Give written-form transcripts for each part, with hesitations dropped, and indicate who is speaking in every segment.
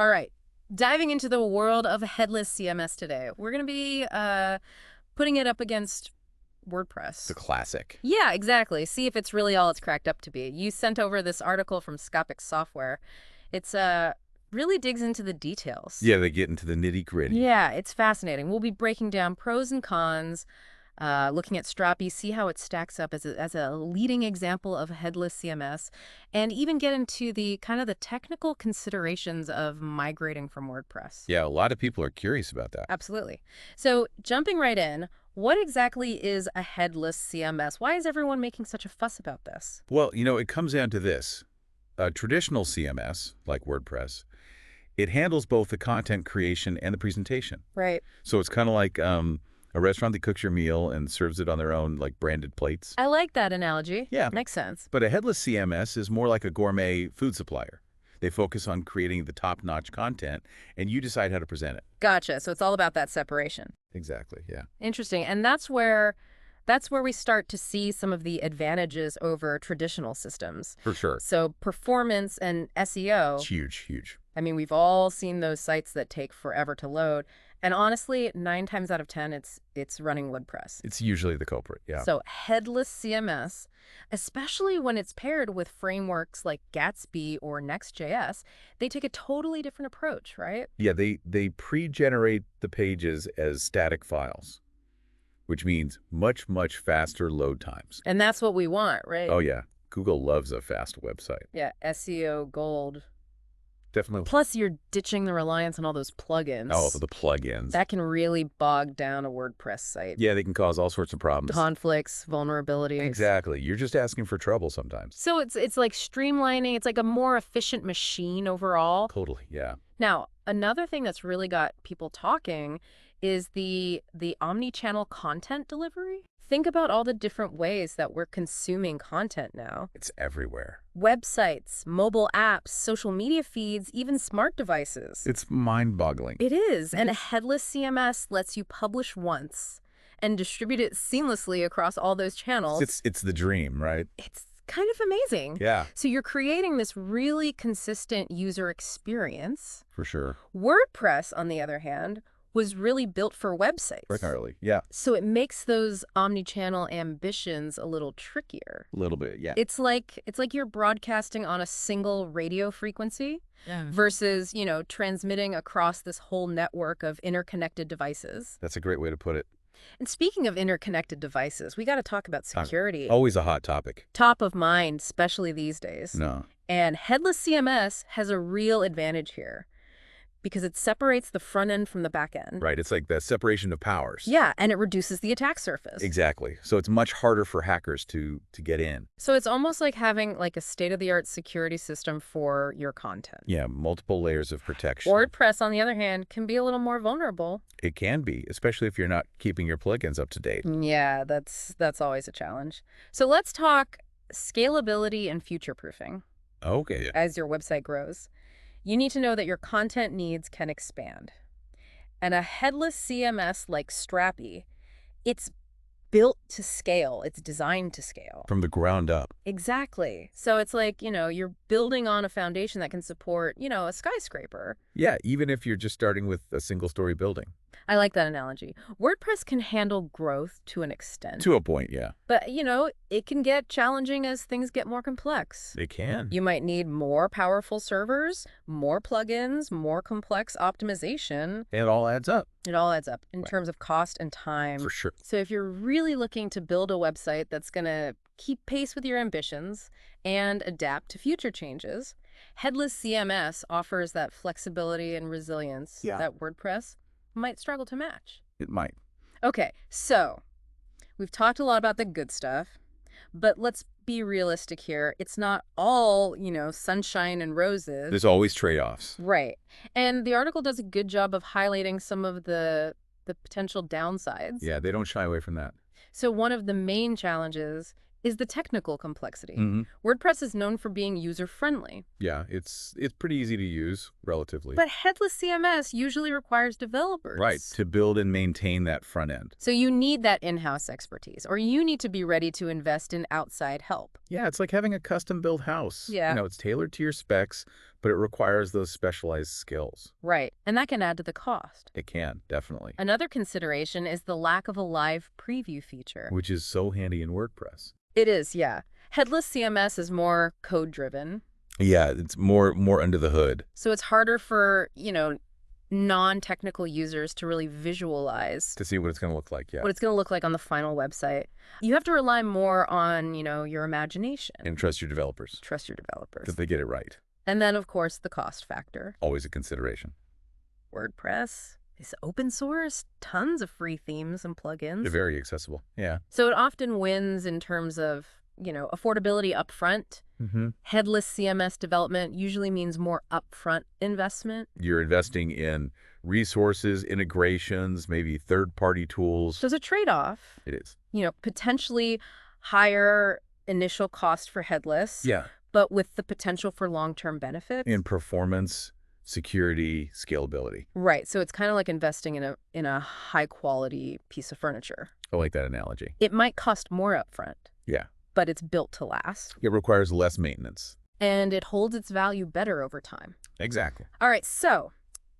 Speaker 1: All right. Diving into the world of headless CMS today. We're going to be putting it up against WordPress.
Speaker 2: The classic.
Speaker 1: Yeah, exactly. See if it's really all it's cracked up to be. You sent over this article from Scopic Software. It's really digs into the details.
Speaker 2: Yeah, they get into the nitty-gritty.
Speaker 1: Yeah, it's fascinating. We'll be breaking down pros and cons, looking at Strapi, see how it stacks up as a leading example of headless CMS, and even get into the kind of the technical considerations of migrating from WordPress.
Speaker 2: Yeah, a lot of people are curious about that.
Speaker 1: Absolutely. So jumping right in, what exactly is a headless CMS? Why is everyone making such a fuss about this?
Speaker 2: Well, it comes down to this. A traditional CMS, like WordPress, it handles both the content creation and the presentation.
Speaker 1: Right.
Speaker 2: So it's kind of like a restaurant that cooks your meal and serves it on their own, like, branded plates.
Speaker 1: I like that analogy.
Speaker 2: Yeah.
Speaker 1: Makes sense.
Speaker 2: But a headless CMS is more like a gourmet food supplier. They focus on creating the top-notch content, and you decide how to present it.
Speaker 1: Gotcha. So it's all about that separation.
Speaker 2: Exactly, yeah.
Speaker 1: Interesting. And that's where we start to see some of the advantages over traditional systems.
Speaker 2: For sure.
Speaker 1: So performance and SEO.
Speaker 2: It's huge, huge.
Speaker 1: I mean, we've all seen those sites that take forever to load. And honestly, 9 times out of 10, it's running WordPress.
Speaker 2: It's usually the culprit, yeah.
Speaker 1: So headless CMS, especially when it's paired with frameworks like Gatsby or Next.js, they take a totally different approach, right?
Speaker 2: Yeah, they pre-generate the pages as static files, which means much, much faster load times.
Speaker 1: And that's what we want, right?
Speaker 2: Oh, yeah. Google loves a fast website.
Speaker 1: Yeah, SEO gold.
Speaker 2: Definitely.
Speaker 1: Plus, you're ditching the reliance on all those plugins.
Speaker 2: Oh, the plugins.
Speaker 1: That can really bog down a WordPress site.
Speaker 2: Yeah, they can cause all sorts of problems.
Speaker 1: Conflicts, vulnerabilities.
Speaker 2: Exactly. You're just asking for trouble sometimes.
Speaker 1: So it's like streamlining. It's like a more efficient machine overall.
Speaker 2: Totally, yeah.
Speaker 1: Now, another thing that's really got people talking is the omni-channel content delivery. Think about all the different ways that we're consuming content now.
Speaker 2: It's everywhere.
Speaker 1: Websites, mobile apps, social media feeds, even smart devices.
Speaker 2: It's mind-boggling.
Speaker 1: It is. And a headless CMS lets you publish once and distribute it seamlessly across all those channels.
Speaker 2: It's the dream, right?
Speaker 1: It's kind of amazing.
Speaker 2: Yeah.
Speaker 1: So you're creating this really consistent user experience.
Speaker 2: For sure.
Speaker 1: WordPress, on the other hand, was really built for websites.
Speaker 2: Primarily, yeah.
Speaker 1: So it makes those omni-channel ambitions a little trickier.
Speaker 2: A little bit, yeah.
Speaker 1: It's like you're broadcasting on a single radio frequency versus, transmitting across this whole network of interconnected devices.
Speaker 2: That's a great way to put it.
Speaker 1: And speaking of interconnected devices, we got to talk about security.
Speaker 2: Always a hot topic.
Speaker 1: Top of mind, especially these days.
Speaker 2: No.
Speaker 1: And headless CMS has a real advantage here, because it separates the front end from the back end.
Speaker 2: Right, it's like the separation of powers.
Speaker 1: Yeah, and it reduces the attack surface.
Speaker 2: Exactly. So it's much harder for hackers to get in.
Speaker 1: So it's almost like having like a state-of-the-art security system for your content.
Speaker 2: Yeah, multiple layers of protection.
Speaker 1: WordPress, on the other hand, can be a little more vulnerable.
Speaker 2: It can be, especially if you're not keeping your plugins up to date.
Speaker 1: Yeah, that's always a challenge. So let's talk scalability and future-proofing.
Speaker 2: Okay.
Speaker 1: As your website grows, you need to know that your content needs can expand. And a headless CMS like Strapi, it's built to scale. It's designed to scale.
Speaker 2: From the ground up.
Speaker 1: Exactly. So it's like, you're building on a foundation that can support, a skyscraper.
Speaker 2: Yeah, even if you're just starting with a single-story building.
Speaker 1: I like that analogy. WordPress can handle growth to an extent.
Speaker 2: To a point, yeah.
Speaker 1: But, it can get challenging as things get more complex.
Speaker 2: It can.
Speaker 1: You might need more powerful servers, more plugins, more complex optimization.
Speaker 2: It all adds up.
Speaker 1: It all adds up in terms of cost and time.
Speaker 2: For sure.
Speaker 1: So if you're really looking to build a website that's going to keep pace with your ambitions and adapt to future changes, headless CMS offers that flexibility and resilience that WordPress might struggle to match.
Speaker 2: It might.
Speaker 1: Okay, so we've talked a lot about the good stuff, but let's be realistic here. It's not all, sunshine and roses.
Speaker 2: There's always trade-offs.
Speaker 1: Right. And the article does a good job of highlighting some of the potential downsides.
Speaker 2: Yeah, they don't shy away from that.
Speaker 1: So one of the main challenges is the technical complexity.
Speaker 2: Mm-hmm.
Speaker 1: WordPress is known for being user-friendly.
Speaker 2: Yeah, it's pretty easy to use, relatively.
Speaker 1: But headless CMS usually requires developers.
Speaker 2: Right, to build and maintain that front end.
Speaker 1: So you need that in-house expertise, or you need to be ready to invest in outside help.
Speaker 2: Yeah, it's like having a custom-built house.
Speaker 1: Yeah.
Speaker 2: It's tailored to your specs, but it requires those specialized skills.
Speaker 1: Right, and that can add to the cost.
Speaker 2: It can, definitely.
Speaker 1: Another consideration is the lack of a live preview feature.
Speaker 2: Which is so handy in WordPress.
Speaker 1: It is, yeah. Headless CMS is more code-driven.
Speaker 2: Yeah, it's more under the hood.
Speaker 1: So it's harder for, non-technical users to really visualize
Speaker 2: To see what it's going to look like, yeah.
Speaker 1: what it's going to look like on the final website. You have to rely more on, your imagination.
Speaker 2: And trust your developers.
Speaker 1: Trust your developers.
Speaker 2: That they get it right.
Speaker 1: And then, of course, the cost factor.
Speaker 2: Always a consideration.
Speaker 1: WordPress is open source, tons of free themes and plugins.
Speaker 2: They're very accessible. Yeah.
Speaker 1: So it often wins in terms of, affordability upfront. Headless CMS development usually means more upfront investment.
Speaker 2: You're investing in resources, integrations, maybe third-party tools.
Speaker 1: So it's a trade-off.
Speaker 2: It is.
Speaker 1: Potentially higher initial cost for headless,
Speaker 2: Yeah.
Speaker 1: but with the potential for long-term benefits.
Speaker 2: In performance, security, scalability.
Speaker 1: Right. So it's kind of like investing in a high-quality piece of furniture.
Speaker 2: I like that analogy.
Speaker 1: It might cost more upfront.
Speaker 2: Yeah.
Speaker 1: But it's built to last.
Speaker 2: It requires less maintenance.
Speaker 1: And it holds its value better over time.
Speaker 2: Exactly.
Speaker 1: All right, so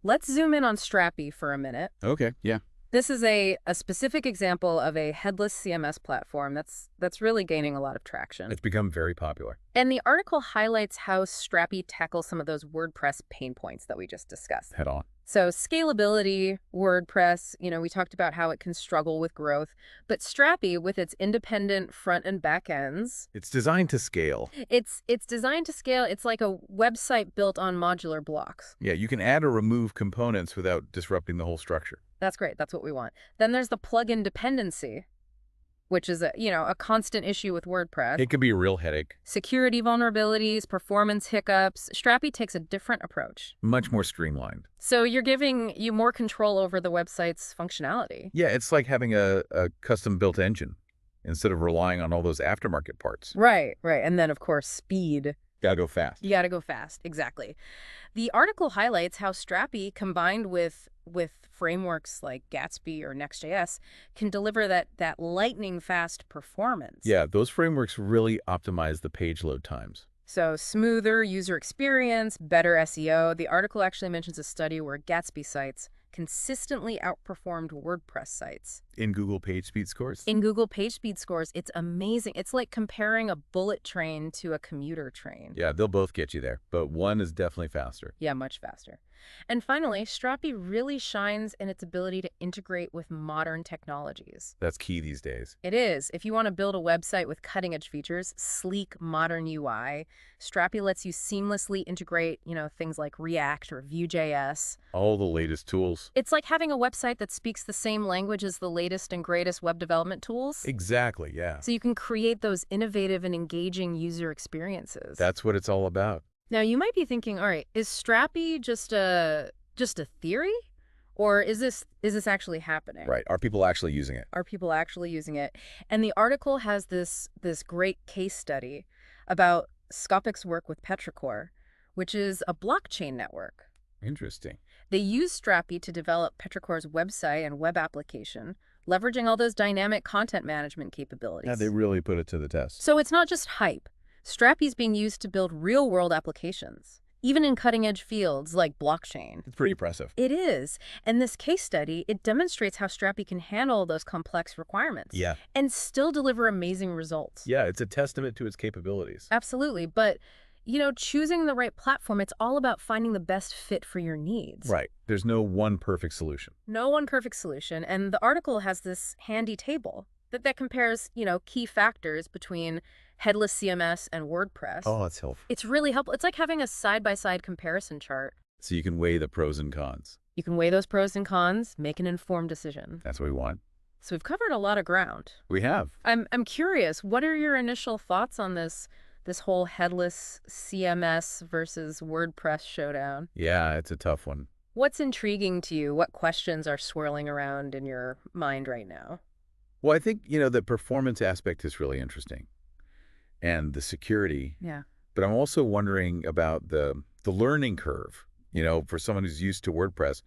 Speaker 1: let's zoom in on Strapi for a minute.
Speaker 2: Okay, yeah.
Speaker 1: This is a specific example of a headless CMS platform that's really gaining a lot of traction.
Speaker 2: It's become very popular.
Speaker 1: And the article highlights how Strapi tackles some of those WordPress pain points that we just discussed.
Speaker 2: Head on.
Speaker 1: So scalability, WordPress, we talked about how it can struggle with growth. But Strapi, with its independent front and back ends,
Speaker 2: It's designed to scale.
Speaker 1: it's designed to scale. It's like a website built on modular blocks.
Speaker 2: Yeah, you can add or remove components without disrupting the whole structure.
Speaker 1: That's great. That's what we want. Then there's the plugin dependency, which is a constant issue with WordPress.
Speaker 2: It can be a real headache.
Speaker 1: Security vulnerabilities, performance hiccups. Strapi takes a different approach.
Speaker 2: Much more streamlined.
Speaker 1: So you're giving you more control over the website's functionality.
Speaker 2: Yeah, it's like having a custom-built engine instead of relying on all those aftermarket parts.
Speaker 1: Right. And then, of course, speed.
Speaker 2: Gotta go fast.
Speaker 1: You got to go fast. Exactly. The article highlights how Strapi, combined with frameworks like Gatsby or Next.js, can deliver that lightning-fast performance.
Speaker 2: Yeah, those frameworks really optimize the page load times.
Speaker 1: So smoother user experience, better SEO. The article actually mentions a study where Gatsby sites consistently outperformed WordPress sites.
Speaker 2: In Google page speed scores?
Speaker 1: In Google page speed scores, it's amazing. It's like comparing a bullet train to a commuter train.
Speaker 2: Yeah, they'll both get you there, but one is definitely faster.
Speaker 1: Yeah, much faster. And finally, Strapi really shines in its ability to integrate with modern technologies.
Speaker 2: That's key these days.
Speaker 1: It is. If you want to build a website with cutting-edge features, sleek, modern UI, Strapi lets you seamlessly integrate, things like React or Vue.js.
Speaker 2: All the latest tools.
Speaker 1: It's like having a website that speaks the same language as the latest and greatest web development tools.
Speaker 2: Exactly, yeah.
Speaker 1: So you can create those innovative and engaging user experiences.
Speaker 2: That's what it's all about.
Speaker 1: Now, you might be thinking, all right, is Strapi just a theory? Or is this actually happening?
Speaker 2: Right. Are people actually using it?
Speaker 1: Are people actually using it? And the article has this great case study about Scopic's work with Petrichor, which is a blockchain network.
Speaker 2: Interesting.
Speaker 1: They used Strapi to develop Petrichor's website and web application, leveraging all those dynamic content management capabilities.
Speaker 2: Yeah, they really put it to the test.
Speaker 1: So it's not just hype. Strapi's being used to build real-world applications, even in cutting-edge fields like blockchain.
Speaker 2: It's pretty impressive.
Speaker 1: It is. And this case study, it demonstrates how Strapi can handle those complex requirements.
Speaker 2: Yeah.
Speaker 1: And still deliver amazing results.
Speaker 2: Yeah, it's a testament to its capabilities.
Speaker 1: Absolutely. But, choosing the right platform, it's all about finding the best fit for your needs.
Speaker 2: Right. There's no one perfect solution.
Speaker 1: No one perfect solution. And the article has this handy table that compares, key factors between Headless CMS and WordPress.
Speaker 2: Oh, that's helpful.
Speaker 1: It's really helpful. It's like having a side-by-side comparison chart.
Speaker 2: So you can weigh the pros and cons.
Speaker 1: You can weigh those pros and cons, make an informed decision.
Speaker 2: That's what we want.
Speaker 1: So we've covered a lot of ground.
Speaker 2: We have.
Speaker 1: I'm curious, what are your initial thoughts on this whole Headless CMS versus WordPress showdown?
Speaker 2: Yeah, it's a tough one.
Speaker 1: What's intriguing to you? What questions are swirling around in your mind right now?
Speaker 2: Well, I think, the performance aspect is really interesting. And the security.
Speaker 1: Yeah.
Speaker 2: But I'm also wondering about the learning curve. For someone who's used to WordPress,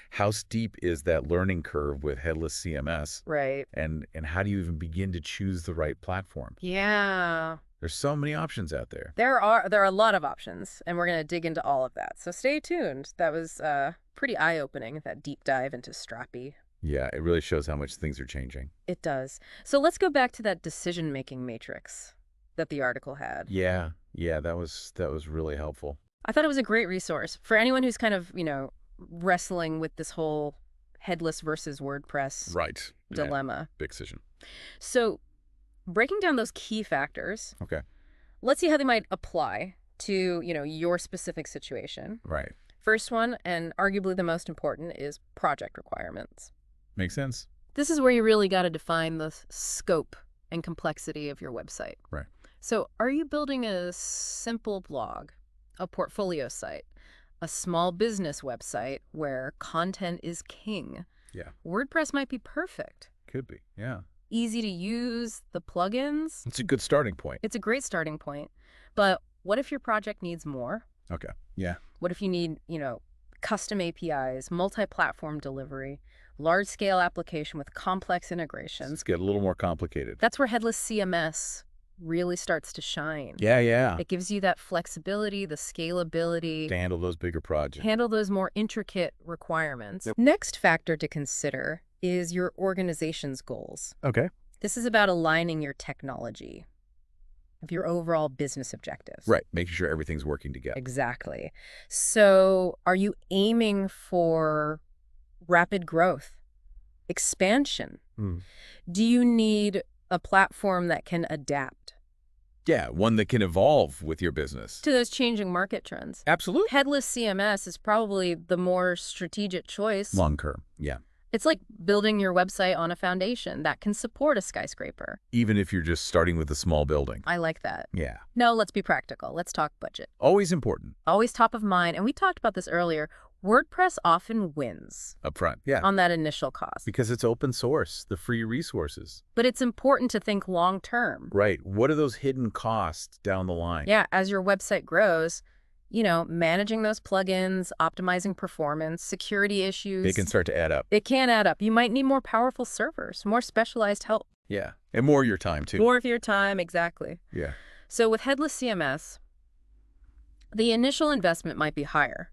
Speaker 2: how steep is that learning curve with Headless CMS?
Speaker 1: Right.
Speaker 2: And how do you even begin to choose the right platform?
Speaker 1: Yeah.
Speaker 2: There's so many options out there.
Speaker 1: There are a lot of options, and we're going to dig into all of that. So stay tuned. That was pretty eye-opening, that deep dive into Strapi.
Speaker 2: Yeah, it really shows how much things are changing.
Speaker 1: It does. So let's go back to that decision-making matrix that the article had.
Speaker 2: Yeah, that was really helpful.
Speaker 1: I thought it was a great resource for anyone who's kind of, wrestling with this whole headless versus WordPress dilemma.
Speaker 2: Big decision.
Speaker 1: So breaking down those key factors,
Speaker 2: Okay.
Speaker 1: let's see how they might apply to, your specific situation.
Speaker 2: Right.
Speaker 1: First one, and arguably the most important, is project requirements.
Speaker 2: Makes sense.
Speaker 1: This is where you really got to define the scope and complexity of your website.
Speaker 2: Right.
Speaker 1: So are you building a simple blog, a portfolio site, a small business website where content is king?
Speaker 2: Yeah.
Speaker 1: WordPress might be perfect.
Speaker 2: Could be. Yeah.
Speaker 1: Easy to use, the plugins.
Speaker 2: It's a good starting point.
Speaker 1: It's a great starting point. But what if your project needs more?
Speaker 2: Okay. Yeah.
Speaker 1: What if you need, custom APIs, multi-platform delivery, large-scale application with complex integrations?
Speaker 2: Let's get a little more complicated.
Speaker 1: That's where Headless CMS really starts to shine.
Speaker 2: Yeah.
Speaker 1: It gives you that flexibility, the scalability,
Speaker 2: To handle those bigger projects.
Speaker 1: handle those more intricate requirements.
Speaker 2: Yep.
Speaker 1: Next factor to consider is your organization's goals.
Speaker 2: Okay.
Speaker 1: This is about aligning your technology of your overall business objectives.
Speaker 2: Right. Making sure everything's working together.
Speaker 1: Exactly. So are you aiming for rapid growth, expansion? Do you need a platform that can adapt
Speaker 2: Yeah. One that can evolve with your business.
Speaker 1: to those changing market trends?
Speaker 2: Absolutely.
Speaker 1: Headless CMS is probably the more strategic choice.
Speaker 2: Long term. Yeah.
Speaker 1: It's like building your website on a foundation that can support a skyscraper.
Speaker 2: Even if you're just starting with a small building.
Speaker 1: I like that.
Speaker 2: Yeah.
Speaker 1: No, let's be practical. Let's talk budget.
Speaker 2: Always important.
Speaker 1: Always top of mind. And we talked about this earlier. WordPress often wins
Speaker 2: Up front. Yeah.
Speaker 1: on that initial cost.
Speaker 2: Because it's open source, the free resources.
Speaker 1: But it's important to think long term.
Speaker 2: Right. What are those hidden costs down the line?
Speaker 1: Yeah, as your website grows, managing those plugins, optimizing performance, security issues.
Speaker 2: They can start to add up.
Speaker 1: It can add up. You might need more powerful servers, more specialized help.
Speaker 2: Yeah. And more of your time, too.
Speaker 1: More of your time, exactly.
Speaker 2: Yeah.
Speaker 1: So with Headless CMS, the initial investment might be higher,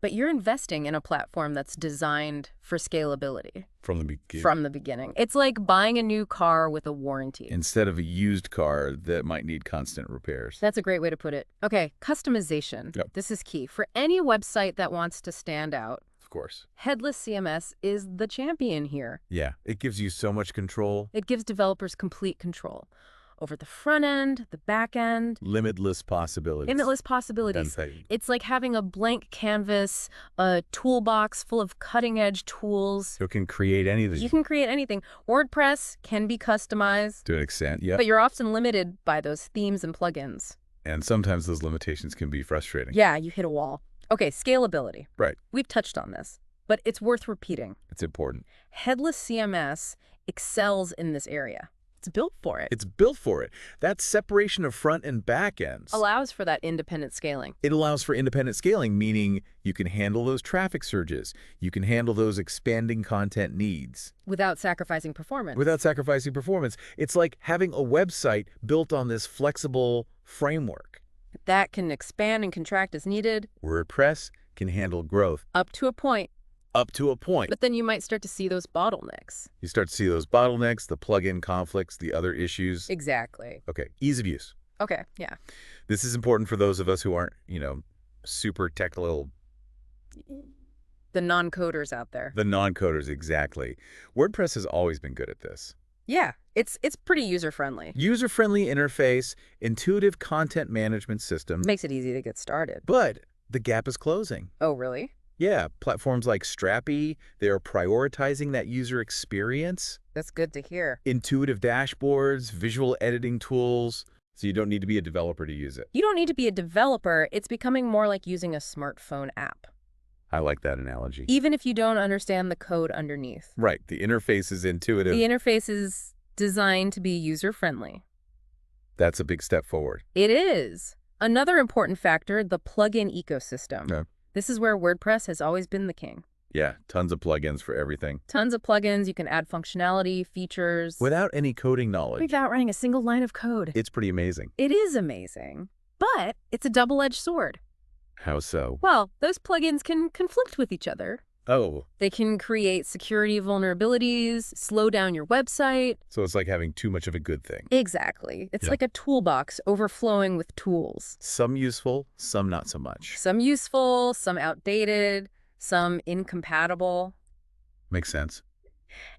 Speaker 1: but you're investing in a platform that's designed for scalability
Speaker 2: From the beginning.
Speaker 1: from the beginning. It's like buying a new car with a warranty.
Speaker 2: Instead of a used car that might need constant repairs.
Speaker 1: That's a great way to put it. Okay, customization.
Speaker 2: Yep.
Speaker 1: This is key. For any website that wants to stand out,
Speaker 2: Of course.
Speaker 1: Headless CMS is the champion here.
Speaker 2: Yeah. It gives you so much control.
Speaker 1: It gives developers complete control over the front end, the back end,
Speaker 2: Limitless possibilities.
Speaker 1: limitless possibilities. It's like having a blank canvas, a toolbox full of cutting-edge tools.
Speaker 2: You can create anything.
Speaker 1: You can create anything. WordPress can be customized,
Speaker 2: To an extent, yeah.
Speaker 1: but you're often limited by those themes and plugins.
Speaker 2: And sometimes those limitations can be frustrating.
Speaker 1: Yeah, you hit a wall. Okay, scalability.
Speaker 2: Right.
Speaker 1: We've touched on this, but it's worth repeating.
Speaker 2: It's important.
Speaker 1: Headless CMS excels in this area. It's built for it.
Speaker 2: It's built for it. That separation of front and back ends.
Speaker 1: Allows for that independent scaling.
Speaker 2: It allows for independent scaling, meaning you can handle those traffic surges. You can handle those expanding content needs.
Speaker 1: Without sacrificing performance.
Speaker 2: Without sacrificing performance. It's like having a website built on this flexible framework.
Speaker 1: That can expand and contract as needed.
Speaker 2: WordPress can handle growth
Speaker 1: Up to a point.
Speaker 2: up to a point.
Speaker 1: But then you might start to see those bottlenecks.
Speaker 2: You start to see those bottlenecks, the plugin conflicts, the other issues.
Speaker 1: Exactly.
Speaker 2: Okay, ease of use.
Speaker 1: Okay, yeah.
Speaker 2: This is important for those of us who aren't, super technical.
Speaker 1: The non-coders out there.
Speaker 2: The non-coders, exactly. WordPress has always been good at this.
Speaker 1: Yeah, it's pretty user-friendly.
Speaker 2: User-friendly interface, intuitive content management system.
Speaker 1: Makes it easy to get started.
Speaker 2: But the gap is closing.
Speaker 1: Oh, really?
Speaker 2: Yeah, platforms like Strapi, they are prioritizing that user experience.
Speaker 1: That's good to hear.
Speaker 2: Intuitive dashboards, visual editing tools, so you don't need to be a developer to use it.
Speaker 1: You don't need to be a developer. It's becoming more like using a smartphone app.
Speaker 2: I like that analogy.
Speaker 1: Even if you don't understand the code underneath.
Speaker 2: Right, the interface is intuitive.
Speaker 1: The interface is designed to be user-friendly.
Speaker 2: That's a big step forward.
Speaker 1: It is. Another important factor, the plugin ecosystem.
Speaker 2: Yeah.
Speaker 1: This is where WordPress has always been the king.
Speaker 2: Yeah, tons of plugins for everything.
Speaker 1: Tons of plugins. You can add functionality, features,
Speaker 2: Without any coding knowledge.
Speaker 1: without writing a single line of code.
Speaker 2: It's pretty amazing.
Speaker 1: It is amazing, but it's a double-edged sword.
Speaker 2: How so?
Speaker 1: Well, those plugins can conflict with each other.
Speaker 2: Oh,
Speaker 1: They can create security vulnerabilities, slow down your website.
Speaker 2: so it's like having too much of a good thing.
Speaker 1: Exactly. It's
Speaker 2: Yeah.
Speaker 1: like a toolbox overflowing with tools.
Speaker 2: Some useful, some not so much.
Speaker 1: Some useful, some outdated, some incompatible.
Speaker 2: Makes sense.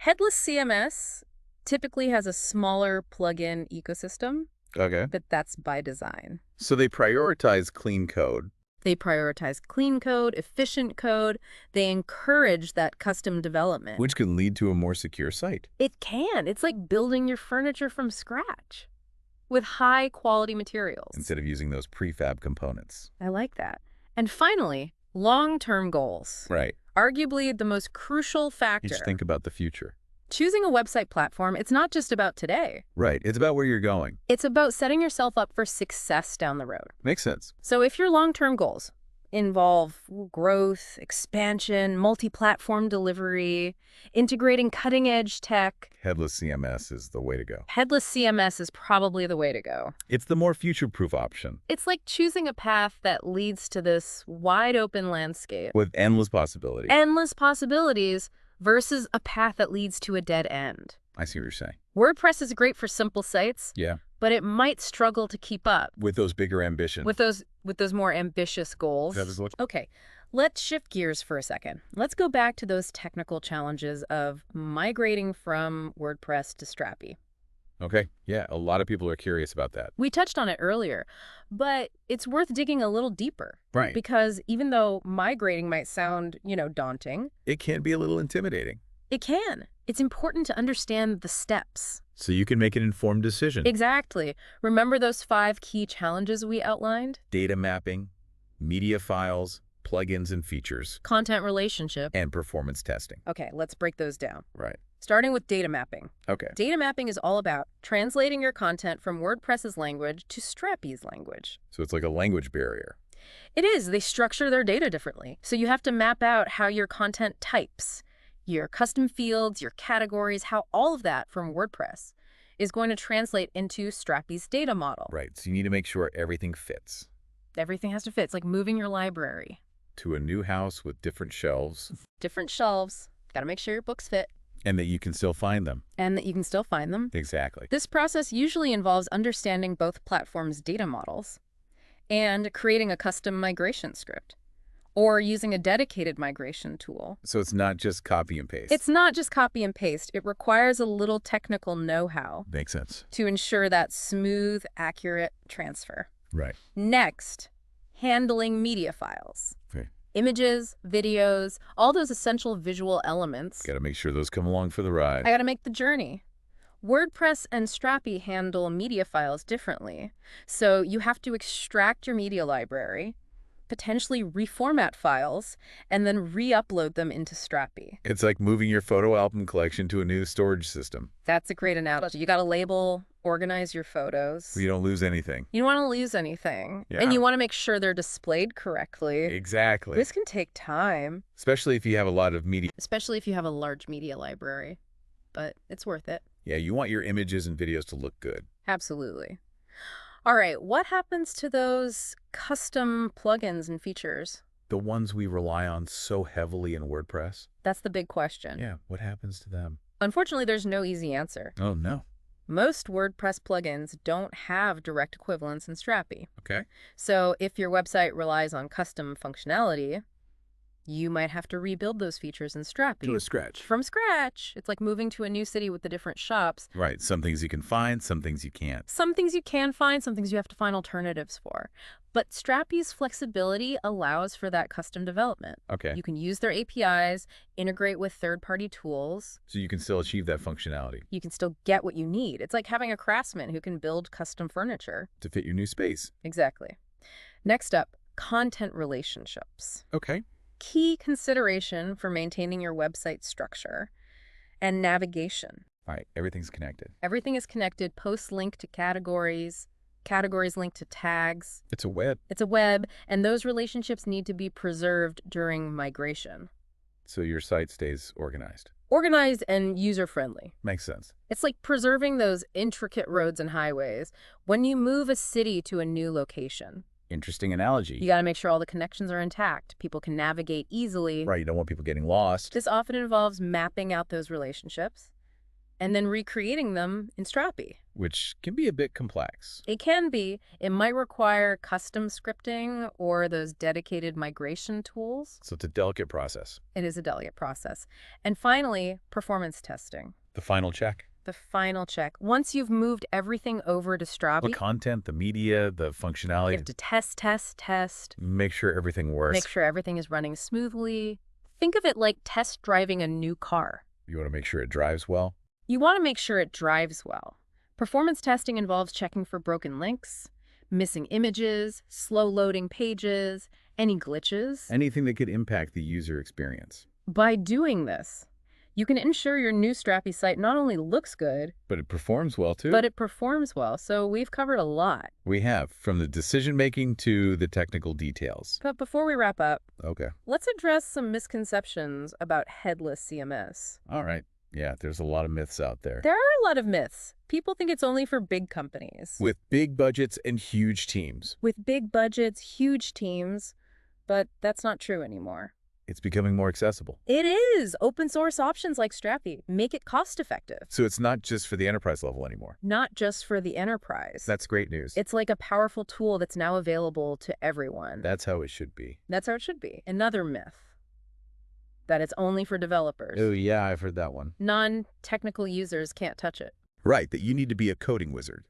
Speaker 1: Headless CMS typically has a smaller plugin ecosystem,
Speaker 2: Okay.
Speaker 1: but that's by design.
Speaker 2: So they prioritize clean code.
Speaker 1: They prioritize clean code, efficient code. They encourage that custom development.
Speaker 2: Which can lead to a more secure site.
Speaker 1: It can. It's like building your furniture from scratch with high quality materials.
Speaker 2: Instead of using those prefab components.
Speaker 1: I like that. And finally, long-term goals.
Speaker 2: Right.
Speaker 1: Arguably the most crucial
Speaker 2: You
Speaker 1: factor.
Speaker 2: just think about the future.
Speaker 1: Choosing a website platform, it's not just about today.
Speaker 2: Right. It's about where you're going.
Speaker 1: It's about setting yourself up for success down the road.
Speaker 2: Makes sense.
Speaker 1: So if your long-term goals involve growth, expansion, multi-platform delivery, integrating cutting-edge tech,
Speaker 2: Headless CMS is the way to go.
Speaker 1: Headless CMS is probably the way to go.
Speaker 2: It's the more future-proof option
Speaker 1: It's like choosing a path that leads to this wide-open landscape,
Speaker 2: with endless possibility.
Speaker 1: endless possibilities, versus a path that leads to a dead end.
Speaker 2: I see what you're saying.
Speaker 1: WordPress is great for simple sites,
Speaker 2: Yeah.
Speaker 1: but it might struggle to keep up
Speaker 2: With those bigger ambitions.
Speaker 1: with those more ambitious goals.
Speaker 2: That is what-
Speaker 1: Okay, let's shift gears for a second. Let's go back to those technical challenges of migrating from WordPress to Strapi.
Speaker 2: Okay. Yeah. A lot of people are curious about that.
Speaker 1: We touched on it earlier, but it's worth digging a little deeper.
Speaker 2: Right.
Speaker 1: Because even though migrating might sound, daunting,
Speaker 2: It can be a little intimidating.
Speaker 1: it can. It's important to understand the steps.
Speaker 2: So you can make an informed decision.
Speaker 1: Exactly. Remember those 5 key challenges we outlined?
Speaker 2: Data mapping, media files, plugins and features,
Speaker 1: Content relationship.
Speaker 2: and performance testing.
Speaker 1: Okay, let's break those down.
Speaker 2: Right.
Speaker 1: Starting with data mapping.
Speaker 2: Okay.
Speaker 1: Data mapping is all about translating your content from WordPress's language to Strapi's language.
Speaker 2: So it's like a language barrier.
Speaker 1: It is. They structure their data differently. So you have to map out how your content types, your custom fields, your categories, how all of that from WordPress is going to translate into Strapi's data model.
Speaker 2: Right. So you need to make sure everything fits.
Speaker 1: Everything has to fit. It's like moving your library.
Speaker 2: To a new house with different shelves,
Speaker 1: Different shelves. Got to make sure your books fit
Speaker 2: and that you can still find them.
Speaker 1: and that you can still find them.
Speaker 2: Exactly.
Speaker 1: This process usually involves understanding both platforms' data models and creating a custom migration script or using a dedicated migration tool.
Speaker 2: So it's not just copy and paste.
Speaker 1: It's not just copy and paste. It requires a little technical know-how
Speaker 2: Makes sense.
Speaker 1: to ensure that smooth, accurate transfer.
Speaker 2: Right.
Speaker 1: Next, handling media files.
Speaker 2: Okay.
Speaker 1: Images, videos, all those essential visual elements.
Speaker 2: Got to make sure those come along for the ride.
Speaker 1: I got to make the journey. WordPress and Strapi handle media files differently. So you have to extract your media library, potentially reformat files, and then re-upload them into Strapi.
Speaker 2: It's like moving your photo album collection to a new storage system.
Speaker 1: That's a great analogy. You got to label, organize your photos.
Speaker 2: So you don't lose anything.
Speaker 1: You don't want to lose anything.
Speaker 2: Yeah.
Speaker 1: And you want to make sure they're displayed correctly.
Speaker 2: Exactly.
Speaker 1: This can take time,
Speaker 2: Especially if you have a lot of media.
Speaker 1: especially if you have a large media library. But it's worth it.
Speaker 2: Yeah, you want your images and videos to look good.
Speaker 1: Absolutely. All right, what happens to those custom plugins and features?
Speaker 2: The ones we rely on so heavily in WordPress.
Speaker 1: That's the big question.
Speaker 2: Yeah, what happens to them?
Speaker 1: Unfortunately, there's no easy answer.
Speaker 2: Oh, no.
Speaker 1: Most WordPress plugins don't have direct equivalents in Strapi.
Speaker 2: Okay.
Speaker 1: So if your website relies on custom functionality, you might have to rebuild those features in Strapi.
Speaker 2: To a scratch.
Speaker 1: From scratch. It's like moving to a new city with the different shops.
Speaker 2: Right. Some things you can find, some things you can't.
Speaker 1: Some things you can find, some things you have to find alternatives for. But Strapi's flexibility allows for that custom development.
Speaker 2: Okay.
Speaker 1: You can use their APIs, integrate with third-party tools.
Speaker 2: So you can still achieve that functionality
Speaker 1: You can still get what you need. It's like having a craftsman who can build custom furniture.
Speaker 2: to fit your new space.
Speaker 1: Exactly. Next up, content relationships.
Speaker 2: Okay.
Speaker 1: Key consideration for maintaining your website structure and navigation.
Speaker 2: All right. Everything's connected.
Speaker 1: Everything is connected. Posts link to categories, categories link to tags.
Speaker 2: It's a web.
Speaker 1: It's a web, and those relationships need to be preserved during migration.
Speaker 2: So your site stays organized.
Speaker 1: Organized and user-friendly.
Speaker 2: Makes sense.
Speaker 1: It's like preserving those intricate roads and highways when you move a city to a new location.
Speaker 2: Interesting analogy.
Speaker 1: You got to make sure all the connections are intact. People can navigate easily.
Speaker 2: Right, you don't want people getting lost.
Speaker 1: This often involves mapping out those relationships and then recreating them in Strapi.
Speaker 2: Which can be a bit complex.
Speaker 1: It can be. It might require custom scripting or those dedicated migration tools.
Speaker 2: So it's a delicate process.
Speaker 1: It is a delicate process. And finally, performance testing.
Speaker 2: The final check.
Speaker 1: The final check. Once you've moved everything over to Strapi,
Speaker 2: The content, the media, the
Speaker 1: you
Speaker 2: functionality.
Speaker 1: have to test.
Speaker 2: Make sure everything works.
Speaker 1: Make sure everything is running smoothly. Think of it like test driving a new car.
Speaker 2: You want to make sure it drives well.
Speaker 1: You want to make sure it drives well. Performance testing involves checking for broken links, missing images, slow loading pages, any glitches.
Speaker 2: Anything that could impact the user experience.
Speaker 1: By doing this, you can ensure your new Strapi site not only looks good,
Speaker 2: But it performs well too.
Speaker 1: but it performs well. So we've covered a lot.
Speaker 2: We have, from the decision-making to the technical details.
Speaker 1: But before we wrap up,
Speaker 2: Okay.
Speaker 1: let's address some misconceptions about headless CMS.
Speaker 2: All right. Yeah, there's a lot of myths out there.
Speaker 1: There are a lot of myths. People think it's only for big companies.
Speaker 2: With big budgets and huge teams.
Speaker 1: With big budgets, huge teams, but that's not true anymore.
Speaker 2: It's becoming more accessible.
Speaker 1: It is. Open source options like Strapi make it cost effective.
Speaker 2: So it's not just for the enterprise level anymore.
Speaker 1: Not just for the enterprise.
Speaker 2: That's great news.
Speaker 1: It's like a powerful tool that's now available to everyone.
Speaker 2: That's how it should be.
Speaker 1: That's how it should be. Another myth. That it's only for developers.
Speaker 2: Oh, yeah, I've heard that one.
Speaker 1: Non-technical users can't touch it.
Speaker 2: Right, that you need to be a coding wizard.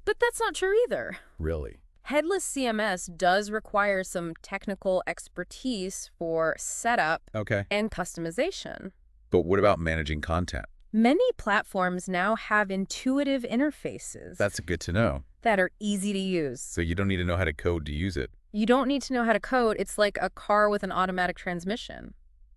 Speaker 1: But that's not true either.
Speaker 2: Really?
Speaker 1: Headless CMS does require some technical expertise for setup
Speaker 2: Okay.
Speaker 1: and customization.
Speaker 2: But what about managing content?
Speaker 1: Many platforms now have intuitive interfaces
Speaker 2: That's good to know.
Speaker 1: that are easy to use.
Speaker 2: So you don't need to know how to code to use it.
Speaker 1: You don't need to know how to code. It's like a car with an automatic transmission.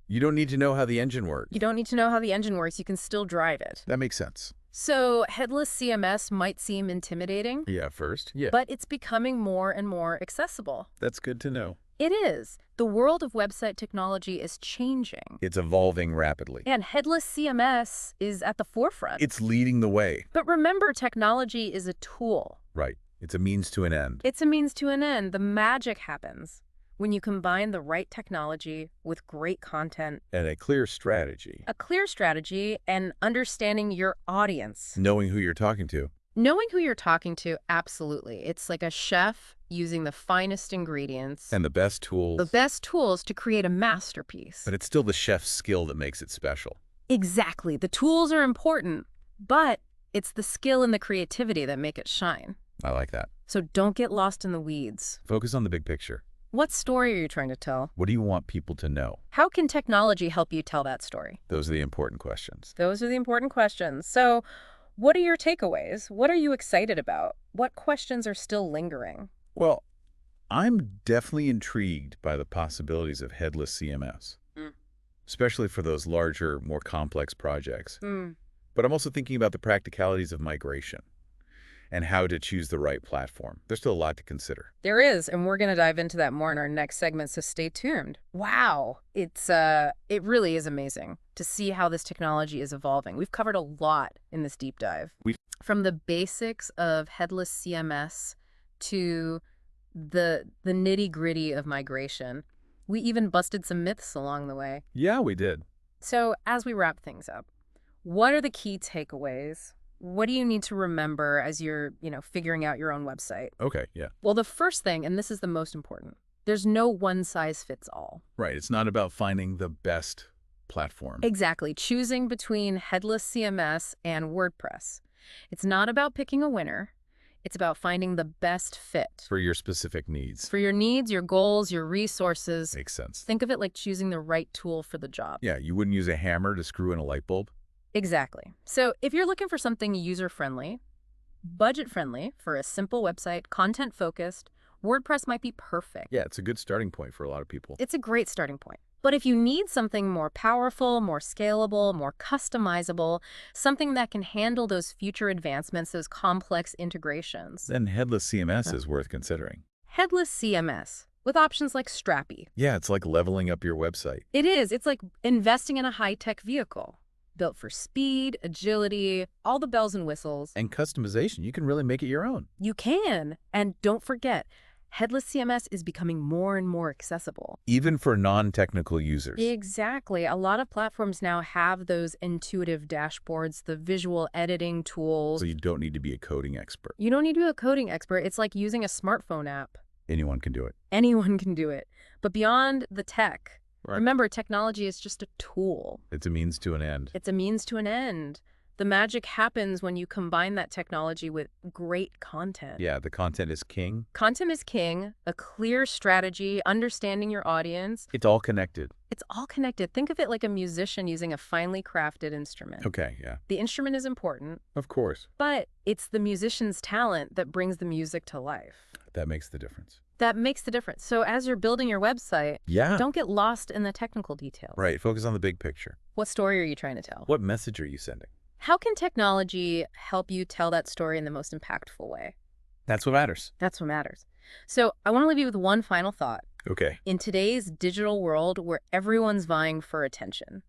Speaker 2: You don't need to know how the engine works.
Speaker 1: You don't need to know how the engine works. You can still drive it.
Speaker 2: That makes sense.
Speaker 1: So headless CMS might seem intimidating,
Speaker 2: Yeah, first. Yeah.
Speaker 1: but it's becoming more and more accessible.
Speaker 2: That's good to know.
Speaker 1: It is. The world of website technology is changing.
Speaker 2: It's evolving rapidly.
Speaker 1: And headless CMS is at the forefront.
Speaker 2: It's leading the way.
Speaker 1: But remember, technology is a tool.
Speaker 2: Right. It's a means to an end.
Speaker 1: It's a means to an end. The magic happens when you combine the right technology with great content,
Speaker 2: And a clear strategy.
Speaker 1: a clear strategy, and understanding your audience.
Speaker 2: Knowing who you're talking to.
Speaker 1: Knowing who you're talking to, absolutely. It's like a chef using the finest ingredients,
Speaker 2: And the best tools.
Speaker 1: the best tools to create a masterpiece.
Speaker 2: But it's still the chef's skill that makes it special.
Speaker 1: Exactly. The tools are important, but it's the skill and the creativity that make it shine.
Speaker 2: I like that.
Speaker 1: So don't get lost in the weeds.
Speaker 2: Focus on the big picture.
Speaker 1: What story are you trying to tell?
Speaker 2: What do you want people to know?
Speaker 1: How can technology help you tell that story?
Speaker 2: Those are the important questions.
Speaker 1: Those are the important questions. So what are your takeaways? What are you excited about? What questions are still lingering?
Speaker 2: Well, I'm definitely intrigued by the possibilities of headless CMS, especially for those larger, more complex projects. But I'm also thinking about the practicalities of migration and how to choose the right platform. There's still a lot to consider.
Speaker 1: There is, and we're going to dive into that more in our next segment, so stay tuned. Wow, it really is amazing to see how this technology is evolving. We've covered a lot in this deep dive. From the basics of headless CMS to the nitty-gritty of migration. We even busted some myths along the way.
Speaker 2: Yeah, we did.
Speaker 1: So as we wrap things up, what are the key takeaways? What do you need to remember as you're, figuring out your own website?
Speaker 2: Okay, yeah.
Speaker 1: Well, the first thing, and this is the most important, there's no one size fits all.
Speaker 2: Right, it's not about finding the best platform.
Speaker 1: Exactly. Choosing between headless CMS and WordPress. It's not about picking a winner. It's about finding the best fit.
Speaker 2: For your specific needs.
Speaker 1: For your needs, your goals, your resources.
Speaker 2: Makes sense.
Speaker 1: Think of it like choosing the right tool for the job.
Speaker 2: Yeah, you wouldn't use a hammer to screw in a light bulb?
Speaker 1: Exactly. So if you're looking for something user-friendly, budget-friendly for a simple website, content-focused, WordPress might be perfect.
Speaker 2: Yeah, it's a good starting point for a lot of people.
Speaker 1: It's a great starting point. But if you need something more powerful, more scalable, more customizable, something that can handle those future advancements, those complex integrations,
Speaker 2: Then headless CMS is worth considering.
Speaker 1: Headless CMS with options like Strappy.
Speaker 2: Yeah, it's like leveling up your website.
Speaker 1: It is. It's like investing in a high-tech vehicle, built for speed, agility, all the bells and whistles.
Speaker 2: And customization, you can really make it your own.
Speaker 1: You can. And don't forget, Headless CMS is becoming more and more accessible.
Speaker 2: Even for non-technical users.
Speaker 1: Exactly. A lot of platforms now have those intuitive dashboards, the visual editing tools.
Speaker 2: So you don't need to be a coding expert.
Speaker 1: You don't need to be a coding expert. It's like using a smartphone app.
Speaker 2: Anyone can do it.
Speaker 1: Anyone can do it. But beyond the tech,
Speaker 2: Right.
Speaker 1: remember, technology is just a tool.
Speaker 2: It's a means to an end.
Speaker 1: It's a means to an end. The magic happens when you combine that technology with great content.
Speaker 2: Yeah, the content is king.
Speaker 1: Content is king, a clear strategy, understanding your audience.
Speaker 2: It's all connected.
Speaker 1: It's all connected. Think of it like a musician using a finely crafted instrument.
Speaker 2: Okay, yeah.
Speaker 1: The instrument is important,
Speaker 2: Of course.
Speaker 1: but it's the musician's talent that brings the music to life.
Speaker 2: That makes the difference.
Speaker 1: That makes the difference. So as you're building your website,
Speaker 2: Yeah.
Speaker 1: don't get lost in the technical details.
Speaker 2: Right, focus on the big picture.
Speaker 1: What story are you trying to tell?
Speaker 2: What message are you sending?
Speaker 1: How can technology help you tell that story in the most impactful way?
Speaker 2: That's what matters.
Speaker 1: That's what matters. So I want to leave you with one final thought.
Speaker 2: Okay.
Speaker 1: In today's digital world where everyone's vying for attention,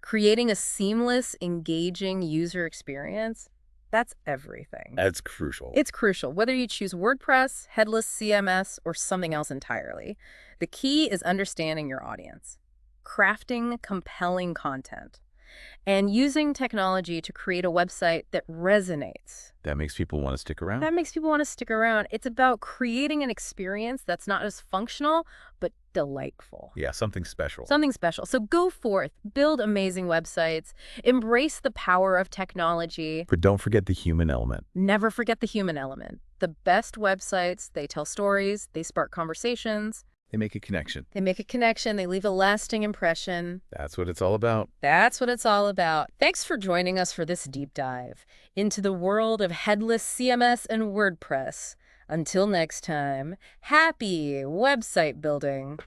Speaker 1: creating a seamless, engaging user experience, that's everything.
Speaker 2: That's crucial.
Speaker 1: It's crucial, whether you choose WordPress, Headless CMS, or something else entirely. The key is understanding your audience, crafting compelling content, and using technology to create a website that resonates.
Speaker 2: That makes people want to stick around.
Speaker 1: That makes people want to stick around. It's about creating an experience that's not just functional, but delightful.
Speaker 2: Yeah, something special.
Speaker 1: Something special. So go forth, build amazing websites, embrace the power of technology.
Speaker 2: But don't forget the human element.
Speaker 1: Never forget the human element. The best websites, they tell stories, they spark conversations.
Speaker 2: They make a connection.
Speaker 1: They make a connection, they leave a lasting impression.
Speaker 2: That's what it's all about.
Speaker 1: That's what it's all about. Thanks for joining us for this deep dive into the world of Headless CMS and WordPress. Until next time, happy website building.